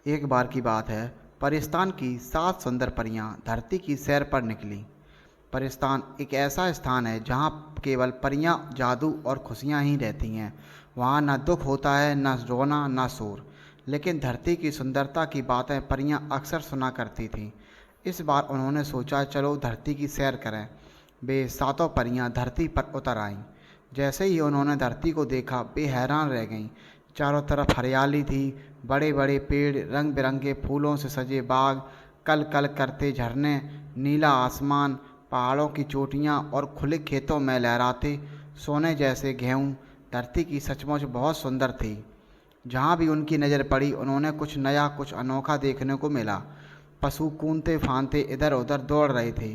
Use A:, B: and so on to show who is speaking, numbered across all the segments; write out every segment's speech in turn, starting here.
A: एक बार की बात है। परिस्तान की 7 सुंदर परियां धरती की सैर पर निकलीं। परिस्तान एक ऐसा स्थान है जहाँ केवल परियां जादू और खुशियाँ ही रहती हैं। वहाँ न दुख होता है, न रोना, न शोर। लेकिन धरती की सुंदरता की बातें परियां अक्सर सुना करती थीं। इस बार उन्होंने सोचा, चलो धरती की सैर करें। वे सातों परियां धरती पर उतर आईं। जैसे ही उन्होंने धरती को देखा, वे हैरान रह गईं। चारों तरफ हरियाली थी, बड़े बड़े पेड़, रंग बिरंगे फूलों से सजे बाग, कल कल करते झरने, नीला आसमान, पहाड़ों की चोटियाँ और खुले खेतों में लहराते सोने जैसे गेहूँ। धरती की सचमुच बहुत सुंदर थी। जहाँ भी उनकी नज़र पड़ी, उन्होंने कुछ नया, कुछ अनोखा देखने को मिला। पशु कूदते फांदते इधर उधर दौड़ रहे थे,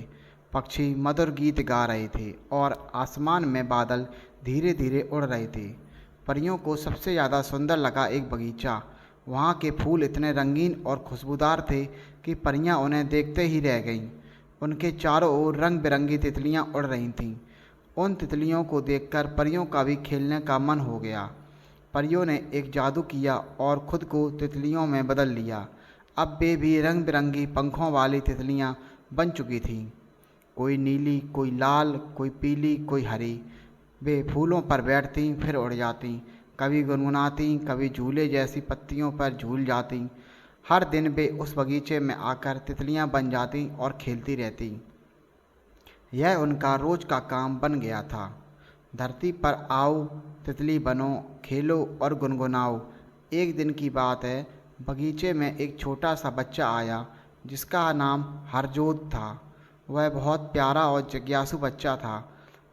A: पक्षी मधुर गीत गा रहे थे और आसमान में बादल धीरे धीरे उड़ रहे थे। परियों को सबसे ज़्यादा सुंदर लगा एक बगीचा। वहाँ के फूल इतने रंगीन और खुशबूदार थे कि परियां उन्हें देखते ही रह गईं। उनके चारों ओर रंग बिरंगी तितलियां उड़ रही थीं। उन तितलियों को देखकर परियों का भी खेलने का मन हो गया। परियों ने एक जादू किया और खुद को तितलियों में बदल लिया। अब वे भी रंग बिरंगी पंखों वाली तितलियां बन चुकी थीं। कोई नीली, कोई लाल, कोई पीली, कोई हरी। वे फूलों पर बैठतीं, फिर उड़ जातीं, कभी गुनगुनातीं, कभी झूले जैसी पत्तियों पर झूल जातीं। हर दिन वे उस बगीचे में आकर तितलियां बन जातीं और खेलती रहतीं। यह उनका रोज का काम बन गया था। धरती पर आओ, तितली बनो, खेलो और गुनगुनाओ। एक दिन की बात है, बगीचे में एक छोटा सा बच्चा आया जिसका नाम हरजोत था। वह बहुत प्यारा और जिज्ञासु बच्चा था।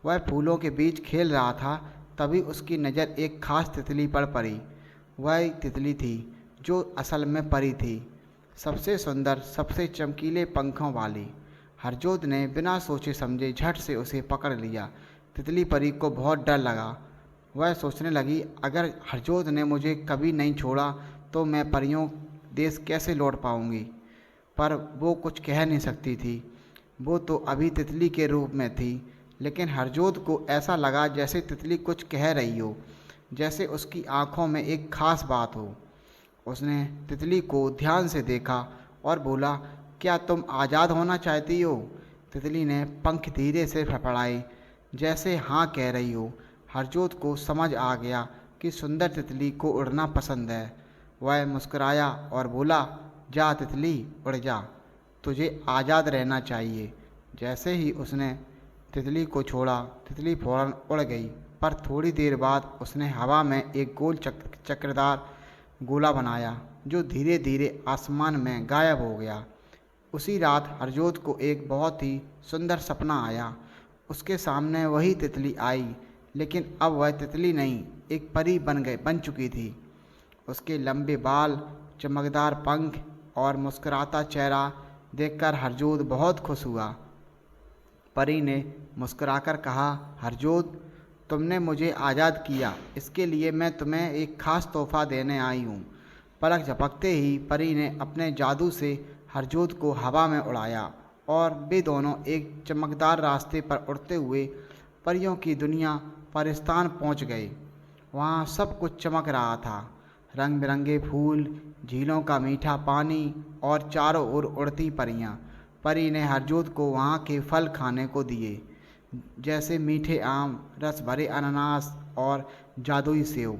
A: वह फूलों के बीच खेल रहा था। तभी उसकी नज़र एक खास तितली पर पड़ी। वह तितली थी जो असल में परी थी, सबसे सुंदर, सबसे चमकीले पंखों वाली। हरजोत ने बिना सोचे समझे झट से उसे पकड़ लिया। तितली परी को बहुत डर लगा। वह सोचने लगी, अगर हरजोत ने मुझे कभी नहीं छोड़ा तो मैं परियों देश कैसे लौट पाऊंगी। पर वो कुछ कह नहीं सकती थी। वो तो अभी तितली के रूप में थी। लेकिन हरजोत को ऐसा लगा जैसे तितली कुछ कह रही हो, जैसे उसकी आंखों में एक खास बात हो। उसने तितली को ध्यान से देखा और बोला, क्या तुम आज़ाद होना चाहती हो? तितली ने पंख धीरे से फड़फड़ाए, जैसे हाँ कह रही हो। हरजोत को समझ आ गया कि सुंदर तितली को उड़ना पसंद है। वह मुस्कुराया और बोला, जा तितली, उड़ जा, तुझे आज़ाद रहना चाहिए। जैसे ही उसने तितली को छोड़ा, तितली फौरन उड़ गई। पर थोड़ी देर बाद उसने हवा में एक गोल चक्रदार गोला बनाया जो धीरे धीरे आसमान में गायब हो गया। उसी रात हरजोत को एक बहुत ही सुंदर सपना आया। उसके सामने वही तितली आई, लेकिन अब वह तितली नहीं, एक परी बन चुकी थी। उसके लंबे बाल, चमकदार पंख और मुस्कुराता चेहरा देखकर हरजोत बहुत खुश हुआ। परी ने मुस्कुराकर कहा, हरजोत, तुमने मुझे आज़ाद किया, इसके लिए मैं तुम्हें एक ख़ास तोहफ़ा देने आई हूँ। पलक झपकते ही परी ने अपने जादू से हरजोत को हवा में उड़ाया और वे दोनों एक चमकदार रास्ते पर उड़ते हुए परियों की दुनिया परिस्तान पहुँच गए। वहाँ सब कुछ चमक रहा था, रंग बिरंगे फूल, झीलों का मीठा पानी और चारों ओर उड़ती परियां। परी ने हरजोत को वहाँ के फल खाने को दिए, जैसे मीठे आम, रस भरे अनानास और जादुई सेव,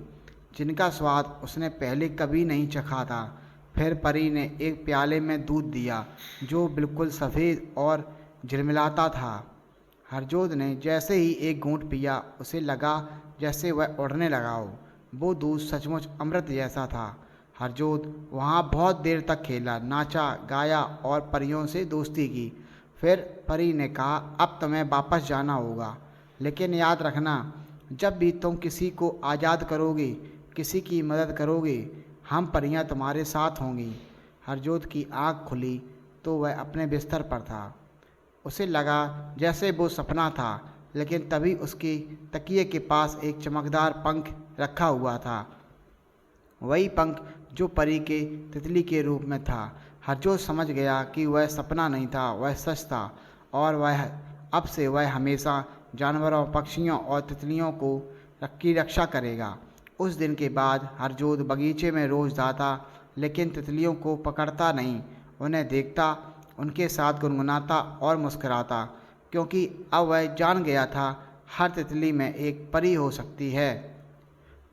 A: जिनका स्वाद उसने पहले कभी नहीं चखा था। फिर परी ने एक प्याले में दूध दिया जो बिल्कुल सफ़ेद और झिलमिलाता था। हरजोत ने जैसे ही एक घूंट पिया, उसे लगा जैसे वह उड़ने लगा हो। वो दूध सचमुच अमृत जैसा था। हरजोत वहाँ बहुत देर तक खेला, नाचा, गाया और परियों से दोस्ती की। फिर परी ने कहा, अब तुम्हें वापस जाना होगा, लेकिन याद रखना, जब भी तुम किसी को आज़ाद करोगे, किसी की मदद करोगे, हम परियां तुम्हारे साथ होंगी। हरजोत की आँख खुली तो वह अपने बिस्तर पर था। उसे लगा जैसे वो सपना था, लेकिन तभी उसके तकिए के पास एक चमकदार पंख रखा हुआ था, वही पंख जो परी के तितली के रूप में था। हरजोत समझ गया कि वह सपना नहीं था, वह सच था, और अब से वह हमेशा जानवरों, पक्षियों और तितलियों की रक्षा करेगा। उस दिन के बाद हरजोत बगीचे में रोज़ जाता, लेकिन तितलियों को पकड़ता नहीं, उन्हें देखता, उनके साथ गुनगुनाता और मुस्कुराता, क्योंकि अब वह जान गया था हर तितली में एक परी हो सकती है।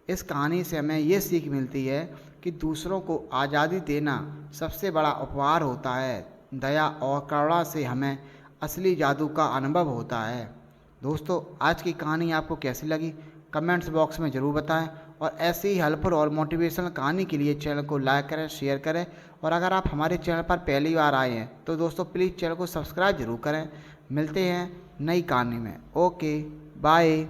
A: इस कहानी से हमें ये सीख मिलती है कि दूसरों को आज़ादी देना सबसे बड़ा उपहार होता है। दया और करुणा से हमें असली जादू का अनुभव होता है। दोस्तों, आज की कहानी आपको कैसी लगी कमेंट्स बॉक्स में ज़रूर बताएं, और ऐसी ही हेल्पफुल और मोटिवेशनल कहानी के लिए चैनल को लाइक करें, शेयर करें, और अगर आप हमारे चैनल पर पहली बार आए हैं तो दोस्तों प्लीज़ चैनल को सब्सक्राइब जरूर करें। मिलते हैं नई कहानी में। Okay, bye.